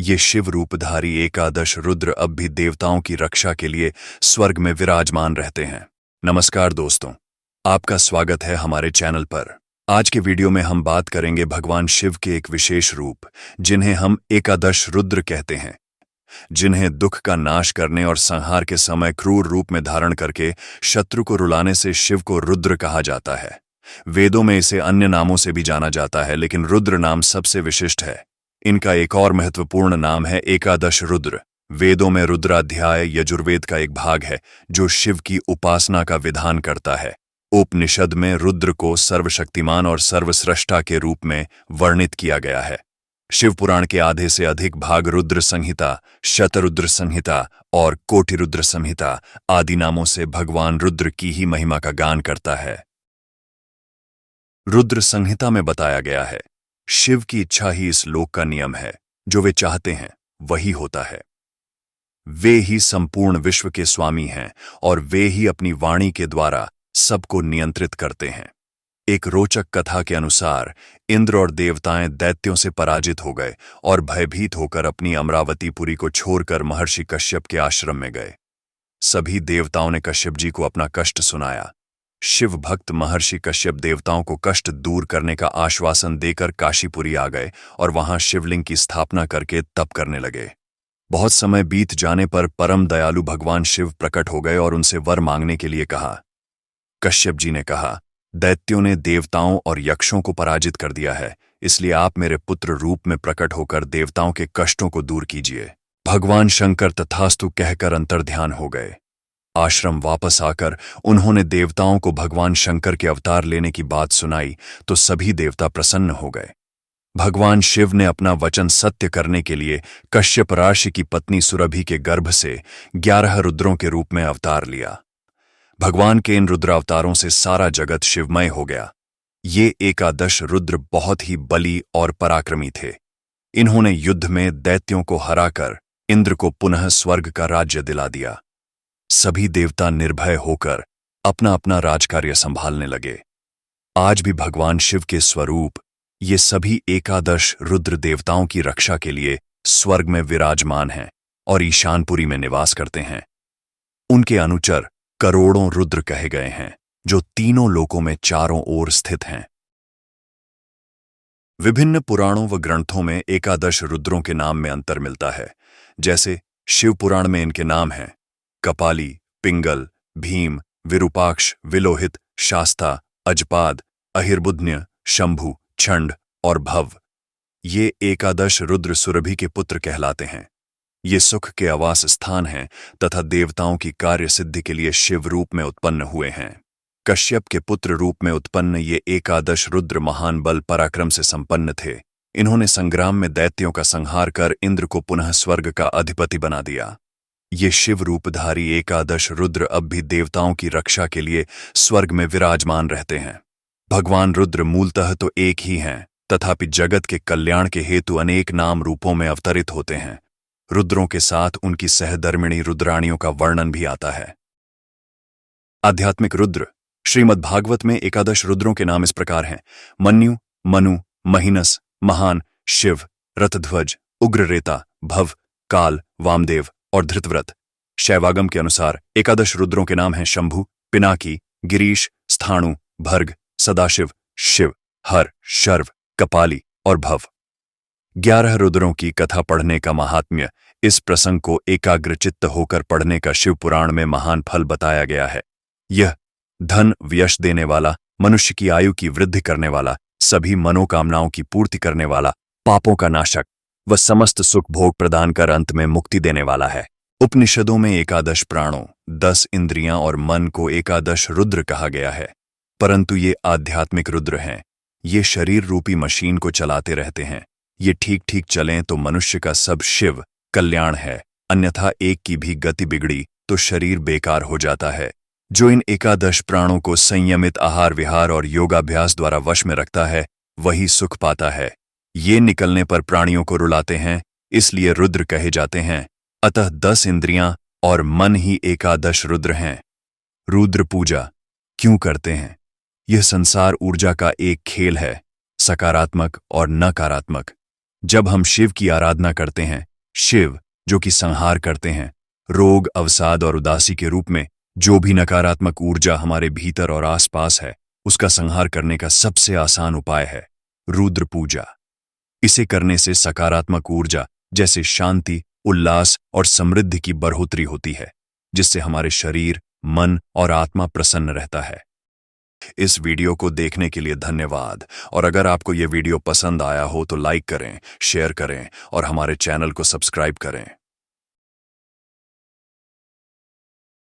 ये शिव रूपधारी एकादश रुद्र अब भी देवताओं की रक्षा के लिए स्वर्ग में विराजमान रहते हैं। नमस्कार दोस्तों, आपका स्वागत है हमारे चैनल पर। आज के वीडियो में हम बात करेंगे भगवान शिव के एक विशेष रूप, जिन्हें हम एकादश रुद्र कहते हैं, जिन्हें दुख का नाश करने और संहार के समय क्रूर रूप में धारण करके शत्रु को रुलाने से शिव को रुद्र कहा जाता है। वेदों में इसे अन्य नामों से भी जाना जाता है, लेकिन रुद्र नाम सबसे विशिष्ट है। इनका एक और महत्वपूर्ण नाम है एकादश रुद्र। वेदों में रुद्राध्याय यजुर्वेद का एक भाग है जो शिव की उपासना का विधान करता है। उपनिषद में रुद्र को सर्वशक्तिमान और सर्वस्रष्टा के रूप में वर्णित किया गया है। शिव पुराण के आधे से अधिक भाग रुद्र संहिता, शतरुद्र संहिता और कोटिरुद्र संहिता आदि नामों से भगवान रुद्र की ही महिमा का गान करता है। रुद्र संहिता में बताया गया है, शिव की इच्छा ही इस लोक का नियम है, जो वे चाहते हैं वही होता है। वे ही संपूर्ण विश्व के स्वामी हैं और वे ही अपनी वाणी के द्वारा सबको नियंत्रित करते हैं। एक रोचक कथा के अनुसार इंद्र और देवताएं दैत्यों से पराजित हो गए और भयभीत होकर अपनी अमरावतीपुरी को छोड़कर महर्षि कश्यप के आश्रम में गए। सभी देवताओं ने कश्यप जी को अपना कष्ट सुनाया। शिव भक्त महर्षि कश्यप देवताओं को कष्ट दूर करने का आश्वासन देकर काशीपुरी आ गए और वहां शिवलिंग की स्थापना करके तप करने लगे। बहुत समय बीत जाने पर परम दयालु भगवान शिव प्रकट हो गए और उनसे वर मांगने के लिए कहा। कश्यप जी ने कहा, दैत्यों ने देवताओं और यक्षों को पराजित कर दिया है, इसलिए आप मेरे पुत्र रूप में प्रकट होकर देवताओं के कष्टों को दूर कीजिए। भगवान शंकर तथास्तु कहकर अंतर्ध्यान हो गए। आश्रम वापस आकर उन्होंने देवताओं को भगवान शंकर के अवतार लेने की बात सुनाई तो सभी देवता प्रसन्न हो गए। भगवान शिव ने अपना वचन सत्य करने के लिए कश्यप ऋषि की पत्नी सुरभि के गर्भ से 11 रुद्रों के रूप में अवतार लिया। भगवान के इन रुद्र अवतारों से सारा जगत शिवमय हो गया। ये एकादश रुद्र बहुत ही बली और पराक्रमी थे। इन्होंने युद्ध में दैत्यों को हराकर इंद्र को पुनः स्वर्ग का राज्य दिला दिया। सभी देवता निर्भय होकर अपना अपना राजकार्य संभालने लगे। आज भी भगवान शिव के स्वरूप ये सभी एकादश रुद्र देवताओं की रक्षा के लिए स्वर्ग में विराजमान हैं और ईशानपुरी में निवास करते हैं। उनके अनुचर करोड़ों रुद्र कहे गए हैं, जो तीनों लोकों में चारों ओर स्थित हैं। विभिन्न पुराणों व ग्रंथों में एकादश रुद्रों के नाम में अंतर मिलता है। जैसे शिव पुराण में इनके नाम हैं कपाली, पिंगल, भीम, विरूपाक्ष, विलोहित, शास्ता, अजपाद, अहिर्बुध्य, शंभु, छंड और भव। ये एकादश रुद्र सुरभि के पुत्र कहलाते हैं। ये सुख के आवास स्थान हैं तथा देवताओं की कार्य सिद्धि के लिए शिव रूप में उत्पन्न हुए हैं। कश्यप के पुत्र रूप में उत्पन्न ये एकादश रुद्र महान बल पराक्रम से संपन्न थे। इन्होंने संग्राम में दैत्यों का संहार कर इंद्र को पुनः स्वर्ग का अधिपति बना दिया। ये शिव रूपधारी एकादश रुद्र अब भी देवताओं की रक्षा के लिए स्वर्ग में विराजमान रहते हैं। भगवान रुद्र मूलतः तो एक ही हैं, तथापि जगत के कल्याण के हेतु अनेक नाम रूपों में अवतरित होते हैं। रुद्रों के साथ उनकी सहधर्मिणी रुद्राणियों का वर्णन भी आता है। आध्यात्मिक रुद्र। श्रीमद् भागवत में एकादश रुद्रों के नाम इस प्रकार हैं: मन्यु, मनु, महिनस, महान, शिव, रथध्वज, उग्ररेता, भव, काल, वामदेव और धृतव्रत। शैवागम के अनुसार एकादश रुद्रों के नाम हैं शंभु, पिनाकी, गिरीश, स्थाणु, भर्ग, सदाशिव, शिव, हर, शर्व, कपाली और भव। 11 रुद्रों की कथा पढ़ने का महात्म्य। इस प्रसंग को एकाग्रचित्त होकर पढ़ने का शिव पुराण में महान फल बताया गया है। यह धन यश देने वाला, मनुष्य की आयु की वृद्धि करने वाला, सभी मनोकामनाओं की पूर्ति करने वाला, पापों का नाशक व समस्त सुख भोग प्रदान कर अंत में मुक्ति देने वाला है। उपनिषदों में एकादश प्राणों, 10 इंद्रियां और मन को एकादश रुद्र कहा गया है, परंतु ये आध्यात्मिक रुद्र हैं। ये शरीर रूपी मशीन को चलाते रहते हैं। ये ठीक ठीक चलें तो मनुष्य का सब शिव कल्याण है, अन्यथा एक की भी गति बिगड़ी तो शरीर बेकार हो जाता है। जो इन एकादश प्राणों को संयमित आहार विहार और योगाभ्यास द्वारा वश में रखता है, वही सुख पाता है। ये निकलने पर प्राणियों को रुलाते हैं, इसलिए रुद्र कहे जाते हैं। अतः 10 इंद्रियां और मन ही एकादश रुद्र हैं। रुद्र पूजा क्यों करते हैं? यह संसार ऊर्जा का एक खेल है, सकारात्मक और नकारात्मक। जब हम शिव की आराधना करते हैं शिव, जो कि संहार करते हैं, रोग, अवसाद और उदासी के रूप में जो भी नकारात्मक ऊर्जा हमारे भीतर और आसपास है, उसका संहार करने का सबसे आसान उपाय है रुद्र पूजा। इसे करने से सकारात्मक ऊर्जा जैसे शांति, उल्लास और समृद्धि की बढ़ोतरी होती है, जिससे हमारे शरीर, मन और आत्मा प्रसन्न रहता है। इस वीडियो को देखने के लिए धन्यवाद, और अगर आपको यह वीडियो पसंद आया हो तो लाइक करें, शेयर करें और हमारे चैनल को सब्सक्राइब करें।